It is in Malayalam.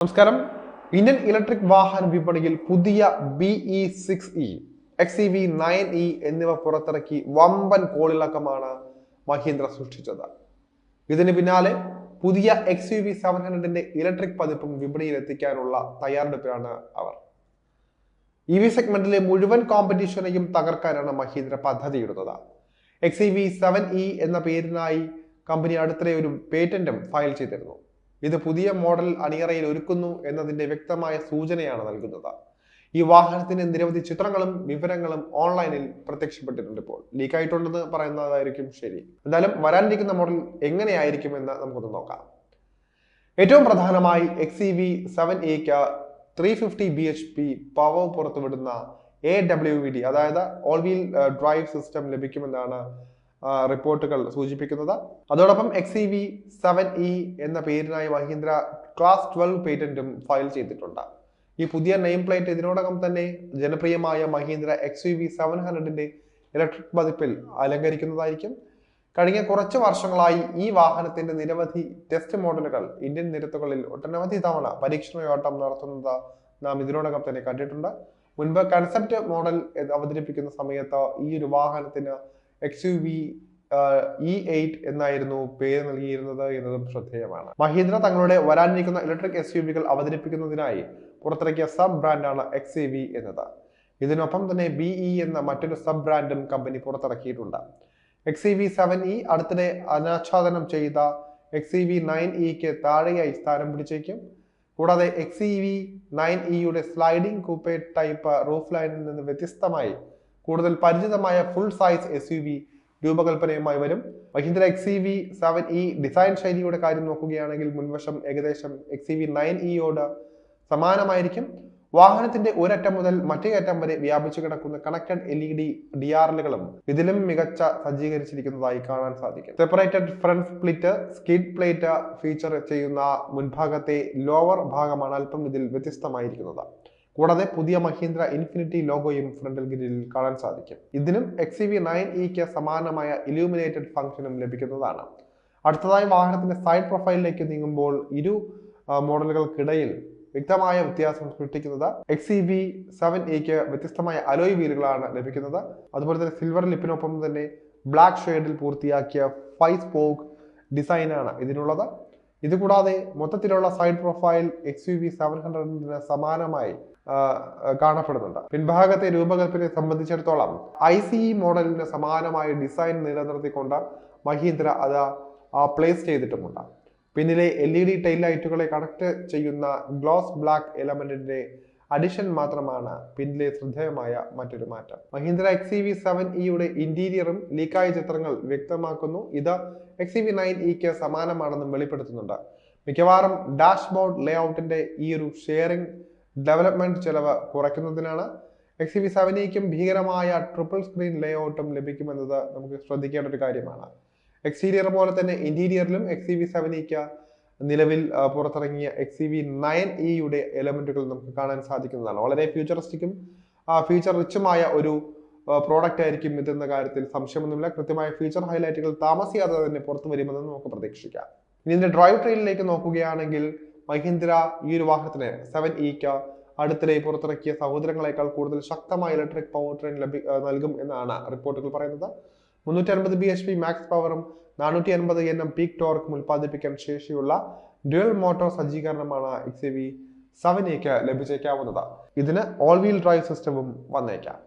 നമസ്കാരം. ഇന്ത്യൻ ഇലക്ട്രിക് വാഹന വിപണിയിൽ പുതിയ BE6E, XEV9E എന്നിവ പുറത്തിറക്കി വമ്പൻ കോളിളക്കമാണ് മഹീന്ദ്ര സൃഷ്ടിച്ചത്. ഇതിന് പിന്നാലെ പുതിയ XUV700ന്റെ ഇലക്ട്രിക് പതിപ്പും വിപണിയിൽ എത്തിക്കാനുള്ള തയ്യാറെടുപ്പിലാണ് അവർ. EV സെഗ്മെന്റിലെ മുഴുവൻ കോമ്പറ്റീഷനെയും തകർക്കാനാണ് മഹീന്ദ്ര പദ്ധതിയിടുന്നത്. XEV7E എന്ന പേരിനായി കമ്പനി അടുത്തിടെ ഒരു പേറ്റന്റും ഫയൽ ചെയ്തിരുന്നു. ഇത് പുതിയ മോഡൽ അണിയറയിൽ ഒരുക്കുന്നു എന്നതിന്റെ വ്യക്തമായ സൂചനയാണ് നൽകുന്നത്. ഈ വാഹനത്തിന്റെ നിരവധി ചിത്രങ്ങളും വിവരങ്ങളും ഓൺലൈനിൽ പ്രത്യക്ഷപ്പെട്ടിട്ടുണ്ട്. ഇപ്പോൾ ലീക്കായിട്ടുണ്ടെന്ന് പറയുന്നതായിരിക്കും ശരി. എന്തായാലും വരാനിരിക്കുന്ന മോഡൽ എങ്ങനെയായിരിക്കുമെന്ന് നമുക്കൊന്ന് നോക്കാം. ഏറ്റവും പ്രധാനമായി XEV7Eക്ക് 350 bhp പവർ പുറത്തുവിടുന്ന AWD, അതായത് ഓൾ വീൽ ഡ്രൈവ് സിസ്റ്റം ലഭിക്കുമെന്നാണ് റിപ്പോർട്ടുകൾ സൂചിപ്പിക്കുന്നത്. അതോടൊപ്പം XEV7E എന്ന പേരിനായി മഹീന്ദ്ര ക്ലാസ് 12 പേറ്റന്റും ഫയൽ ചെയ്തിട്ടുണ്ട്. ഈ പുതിയ നെയിം പ്ലേറ്റ് ഇതിനോടകം തന്നെ ജനപ്രിയമായ മഹീന്ദ്ര XUV700ന്റെ ഇലക്ട്രിക് പതിപ്പിൽ അലങ്കരിക്കുന്നതായിരിക്കും. കഴിഞ്ഞ കുറച്ച് വർഷങ്ങളായി ഈ വാഹനത്തിന്റെ നിരവധി ടെസ്റ്റ് മോഡലുകൾ ഇന്ത്യൻ നിരത്തുകളിൽ ഒട്ടനവധി തവണ പരീക്ഷണയോട്ടം നടത്തുന്നത് നാം ഇതിനോടകം തന്നെ കണ്ടിട്ടുണ്ട്. മുൻപ് കൺസെപ്റ്റ് മോഡൽ അവതരിപ്പിക്കുന്ന സമയത്ത് ഈ ഒരു വാഹനത്തിന് XUV E8 എന്നായിരുന്നു പേര് നൽകിയിരുന്നത് എന്നതും ശ്രദ്ധേയമാണ്. മഹീന്ദ്ര തങ്ങളുടെ വരാനിരിക്കുന്ന ഇലക്ട്രിക് SUVകൾ അവതരിപ്പിക്കുന്നതിനായി പുറത്തിറക്കിയ സബ് ബ്രാൻഡാണ് XEV എന്നത്. ഇതിനൊപ്പം തന്നെ BE എന്ന മറ്റൊരു സബ് ബ്രാൻഡും കമ്പനി പുറത്തിറക്കിയിട്ടുണ്ട്. XEV7E അടുത്തിടെ അനാച്ഛാദനം ചെയ്ത XEV9Eക്ക് താഴെയായി സ്ഥാനം പിടിച്ചേക്കും. കൂടാതെ XEV9Eയുടെ സ്ലൈഡിംഗ് കൂപ്പേ ടൈപ്പ് റൂഫ് ലൈനിൽ നിന്ന് വ്യത്യസ്തമായി കൂടുതൽ പരിചിതമായ ഫുൾ സൈസ് SUV രൂപകൽപ്പനയുമായി വരും. മഹീന്ദ്ര XEV7E ഡിസൈൻ ശൈലിയുടെ കാര്യം നോക്കുകയാണെങ്കിൽ മുൻവശം ഏകദേശം XEV9Eയോട് സമാനമായിരിക്കും. വാഹനത്തിന്റെ ഒരറ്റം മുതൽ മറ്റേ അറ്റം വരെ വ്യാപിച്ചു കിടക്കുന്ന കണക്റ്റഡ് LED DRLകളും ഇതിലും മികച്ച സജ്ജീകരിച്ചിരിക്കുന്നതായി കാണാൻ സാധിക്കും. Separated front split skid plate feature ചെയ്യുന്ന മുൻഭാഗത്തെ ലോവർ ഭാഗമാണ് അല്പം ഇതിൽ വ്യത്യസ്തമായിരിക്കുന്നത്. കൂടാതെ പുതിയ മഹീന്ദ്ര ഇൻഫിനിറ്റി ലോഗോയും ഫ്രണ്ടൽ ഗ്രില്ലിൽ കാണാൻ സാധിക്കും. ഇതിനും XEV9Eക്ക് സമാനമായ ഇലൂമിനേറ്റഡ് ഫംഗ്ഷനും ലഭിക്കുന്നതാണ്. അടുത്തതായി വാഹനത്തിന്റെ സൈഡ് പ്രൊഫൈലിലേക്ക് നീങ്ങുമ്പോൾ ഇരു മോഡലുകൾക്കിടയിൽ വ്യക്തമായ വ്യത്യാസം സൃഷ്ടിക്കുന്നത് XEV7Eക്ക് വ്യത്യസ്തമായ അലോയ് വീലുകളാണ് ലഭിക്കുന്നത്. അതുപോലെ തന്നെ സിൽവർ ലിപ്പിനൊപ്പം തന്നെ ബ്ലാക്ക് ഷെയ്ഡിൽ പൂർത്തിയാക്കിയ 5 സ്പോക്ക് ഡിസൈനാണ് ഇതിനുള്ളത്. ഇതുകൂടാതെ മൊത്തത്തിലുള്ള സൈഡ് പ്രൊഫൈൽ XUV700ന് സമാനമായി കാണപ്പെടുന്നുണ്ട്. പിൻഭാഗത്തെ രൂപകൽപ്പനയെ സംബന്ധിച്ചിടത്തോളം ICE മോഡലിന് സമാനമായ ഡിസൈൻ നിലനിർത്തിക്കൊണ്ട് മഹീന്ദ്ര അത് പ്ലേസ് ചെയ്തിട്ടുമുണ്ട്. പിന്നിലെ LED ടൈൽ ലൈറ്റുകളെ കണക്ട് ചെയ്യുന്ന ഗ്ലോസ് ബ്ലാക്ക് എലമെന്റിന്റെ അഡിഷൻ മാത്രമാണ് പിന്നിലെ ശ്രദ്ധേയമായ മറ്റൊരു മാറ്റം. മഹീന്ദ്ര XEV7Eയുടെ ഇന്റീരിയറും ലീക്കായ ചിത്രങ്ങൾ വ്യക്തമാക്കുന്നു. ഇത് XEV9Eക്ക് സമാനമാണെന്നും വെളിപ്പെടുത്തുന്നുണ്ട്. മിക്കവാറും ഡാഷ്ബോർഡ് ലേഔട്ടിന്റെ ഈ ഒരു ഷെയറിംഗ് ഡെവലപ്മെന്റ് ചെലവ് കുറയ്ക്കുന്നതിനാണ്. XEV7Eക്കും ഭീകരമായ ട്രിപ്പിൾ സ്ക്രീൻ ലേഔട്ടും ലഭിക്കുമെന്നത് നമുക്ക് ശ്രദ്ധിക്കേണ്ട ഒരു കാര്യമാണ്. എക്സ്റ്റീരിയർ പോലെ തന്നെ ഇന്റീരിയറിലും XEV7Eക്ക് നിലവിൽ പുറത്തിറങ്ങിയ XEV9Eയുടെ എലമെന്റുകൾ നമുക്ക് കാണാൻ സാധിക്കുന്നതാണ്. വളരെ ഫ്യൂച്ചറിസ്റ്റിക്കും ഫീച്ചർ റിച്ചുമായ ഒരു പ്രോഡക്റ്റ് ആയിരിക്കും ഇതെന്ന കാര്യത്തിൽ സംശയമൊന്നുമില്ല. കൃത്യമായ ഫീച്ചർ ഹൈലൈറ്റുകൾ താമസിയാതെ തന്നെ പുറത്തു വരുമെന്ന് നമുക്ക് പ്രതീക്ഷിക്കാം. ഇനി ഇതിന്റെ ഡ്രൈവ് ട്രെയിനിലേക്ക് നോക്കുകയാണെങ്കിൽ മഹീന്ദ്ര ഈ ഒരു വാഹനത്തിന് 7Eക്ക് അടുത്തിടെ പുറത്തിറക്കിയ സഹോദരങ്ങളെക്കാൾ കൂടുതൽ ശക്തമായ ഇലക്ട്രിക് പവർ ട്രെയിൻ നൽകും എന്നാണ് റിപ്പോർട്ടുകൾ പറയുന്നത്. 350 bhp മാക്സ് പവറും 450 Nm പീക്ക് ടോർക്കും ഉൽപ്പാദിപ്പിക്കാൻ ശേഷിയുള്ള ഡ്യുവൽ മോട്ടോർ സജ്ജീകരണമാണ് XEV7Eക്ക് ലഭിച്ചേക്കാവുന്നത്. ഇതിന് ഓൾ വീൽ ഡ്രൈവ് സിസ്റ്റവും വന്നേക്കാം.